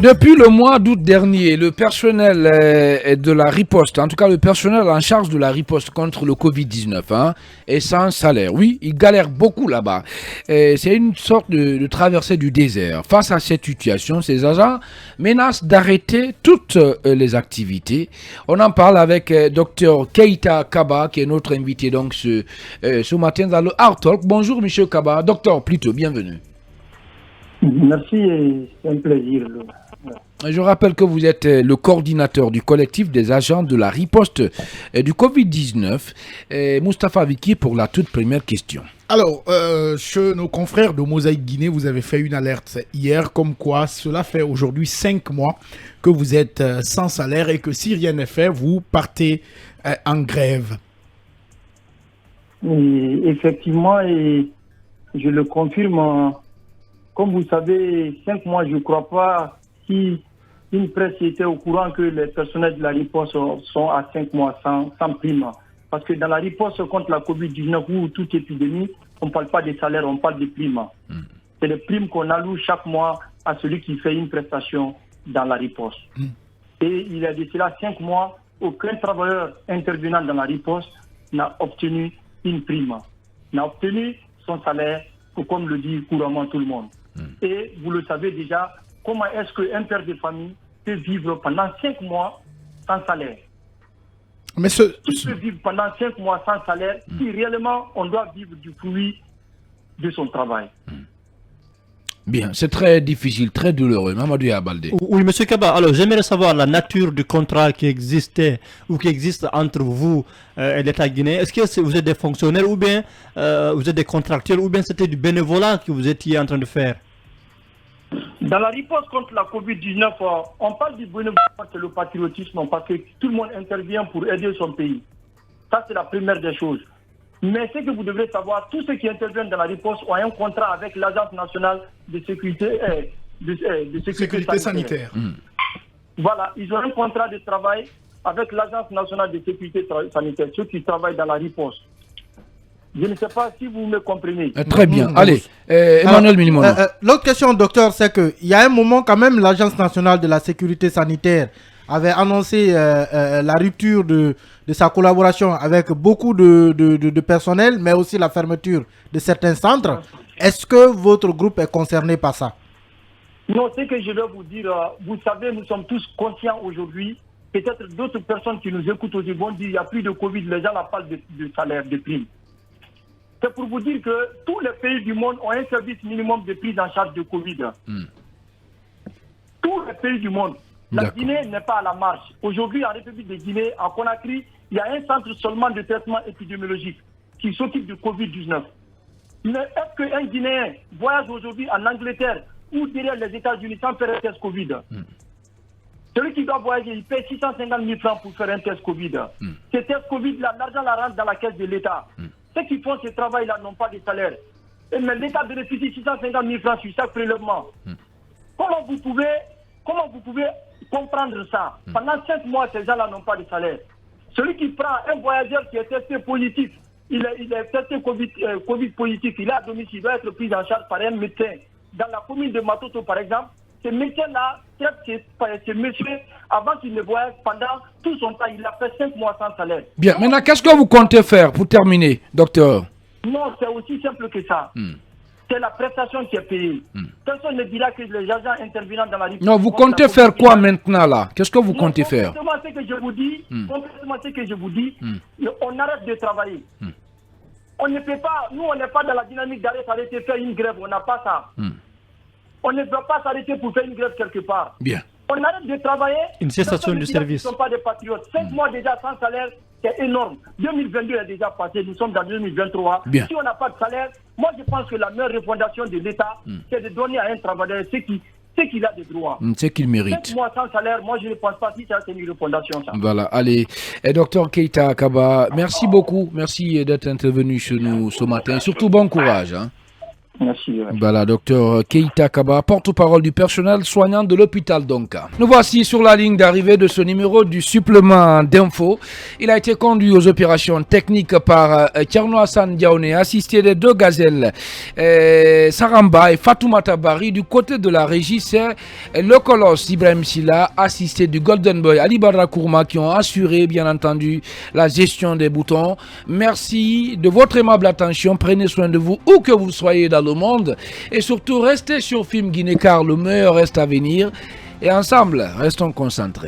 Depuis le mois d'août dernier, le personnel de la riposte, en tout cas le personnel en charge de la riposte contre le Covid-19, est sans salaire. Oui, ils galèrent beaucoup là-bas. C'est une sorte de traversée du désert. Face à cette situation, ces agents menacent d'arrêter toutes les activités. On en parle avec Dr Keita Kaba, qui est notre invité donc ce matin dans le Art Talk. Bonjour Monsieur Kaba, docteur plutôt, bienvenue. Merci et c'est un plaisir. Je rappelle que vous êtes le coordinateur du collectif des agents de la riposte du Covid-19. Moustapha Viki pour la toute première question. Alors, chez nos confrères de Mosaïque Guinée, vous avez fait une alerte hier comme quoi cela fait aujourd'hui 5 mois que vous êtes sans salaire et que si rien n'est fait, vous partez en grève. Et effectivement, et je le confirme, comme vous savez, 5 mois, je ne crois pas si une presse était au courant que les personnels de la riposte sont à 5 mois sans prime. Parce que dans la riposte contre la Covid-19 ou toute épidémie, on ne parle pas des salaires, on parle des primes. C'est les primes qu'on alloue chaque mois à celui qui fait une prestation dans la riposte. Et il y a de cela 5 mois, aucun travailleur intervenant dans la riposte n'a obtenu une prime, n'a obtenu son salaire, comme le dit couramment tout le monde. Et vous le savez déjà, comment est-ce qu'un père de famille peut vivre pendant 5 mois sans salaire? Mais Qui peut vivre pendant 5 mois sans salaire si réellement on doit vivre du fruit de son travail? Bien, c'est très difficile, très douloureux. Mamadou Yabalde. Oui, monsieur Kaba, alors j'aimerais savoir la nature du contrat qui existait ou qui existe entre vous et l'État guinéen. Est-ce que vous êtes des fonctionnaires ou bien vous êtes des contractuels ou bien c'était du bénévolat que vous étiez en train de faire? Dans la riposte contre la Covid-19, on parle du bénévolat, c'est le patriotisme, parce que tout le monde intervient pour aider son pays. Ça, c'est la première des choses. Mais ce que vous devrez savoir, tous ceux qui interviennent dans la riposte ont un contrat avec l'Agence nationale de sécurité, sécurité sanitaire. Voilà, ils ont un contrat de travail avec l'Agence nationale de sécurité sanitaire, ceux qui travaillent dans la riposte. Je ne sais pas si vous me comprenez. Très bien. Allez, Emmanuel Minimono. L'autre question, docteur, c'est qu'il y a un moment quand même, l'Agence nationale de la sécurité sanitaire avait annoncé la rupture de sa collaboration avec beaucoup de personnel, mais aussi la fermeture de certains centres. Est-ce que votre groupe est concerné par ça? Non, ce que je vais vous dire, vous savez, nous sommes tous conscients aujourd'hui. Peut-être d'autres personnes qui nous écoutent aujourd'hui vont dire qu'il n'y a plus de Covid, les gens la parlent de salaire, de primes. C'est pour vous dire que tous les pays du monde ont un service minimum de prise en charge de Covid. Tous les pays du monde. La Guinée n'est pas à la marche. Aujourd'hui, en République de Guinée, en Conakry, il y a un centre seulement de traitement épidémiologique qui s'occupe du Covid-19. Mais est-ce qu'un Guinéen voyage aujourd'hui en Angleterre ou derrière les États-Unis sans faire un test Covid? Celui qui doit voyager, il paie 650 000 francs pour faire un test Covid. Ce test Covid, l'argent la rentre dans la caisse de l'État. Ceux qui font ce travail-là n'ont pas de salaire. Mais l'État bénéficie 650 000 francs sur chaque prélèvement. Comment vous pouvez comprendre ça? Pendant 5 mois, ces gens-là n'ont pas de salaire. Celui qui prend un voyageur qui est testé positif, il est testé Covid positif, il est à domicile, il doit être pris en charge par un médecin. Dans la commune de Matoto, par exemple, ce médecin-là traite ce monsieur avant qu'il ne voyage pendant tout son temps. Il a fait 5 mois sans salaire. Bien, maintenant, qu'est-ce que vous comptez faire pour terminer, docteur? Non, c'est aussi simple que ça. C'est la prestation qui est payée. Personne ne dira que les agents intervenant dans la riposte. Non, vous comptez faire quoi maintenant là? Qu'est-ce que vous comptez faire? Complètement ce que je vous dis, on arrête de travailler. On ne peut pas, nous on n'est pas dans la dynamique d'arrêter faire une grève, on n'a pas ça. On ne peut pas s'arrêter pour faire une grève quelque part. Bien. On arrête de travailler. Une cessation du service. Nous ne sommes pas des patriotes. 5 mois déjà sans salaire, c'est énorme. 2022 est déjà passé, nous sommes dans 2023. Bien. Si on n'a pas de salaire, moi je pense que la meilleure refondation de l'État, c'est de donner à un travailleur ce qu'il a de droit. Ce qu'il mérite. 5 mois sans salaire, moi je ne pense pas si ça c'est une refondation. Ça. Voilà, allez. Docteur Keita Kaba, merci beaucoup. Merci d'être intervenu chez nous ce matin. Surtout bon courage. Merci. Voilà, docteur Keita Kaba, porte-parole du personnel soignant de l'hôpital Donka. Nous voici sur la ligne d'arrivée de ce numéro du supplément d'info. Il a été conduit aux opérations techniques par Tierno Hassan Diaoné, assisté des 2 gazelles Saramba et Fatoumata Bari. Du côté de la régie, c'est le colosse Ibrahim Silla, assisté du Golden Boy Ali Barra Kourma, qui ont assuré, bien entendu, la gestion des boutons. Merci de votre aimable attention. Prenez soin de vous, où que vous soyez dans le monde, et surtout restez sur Film Guinée, car le meilleur reste à venir, et ensemble restons concentrés.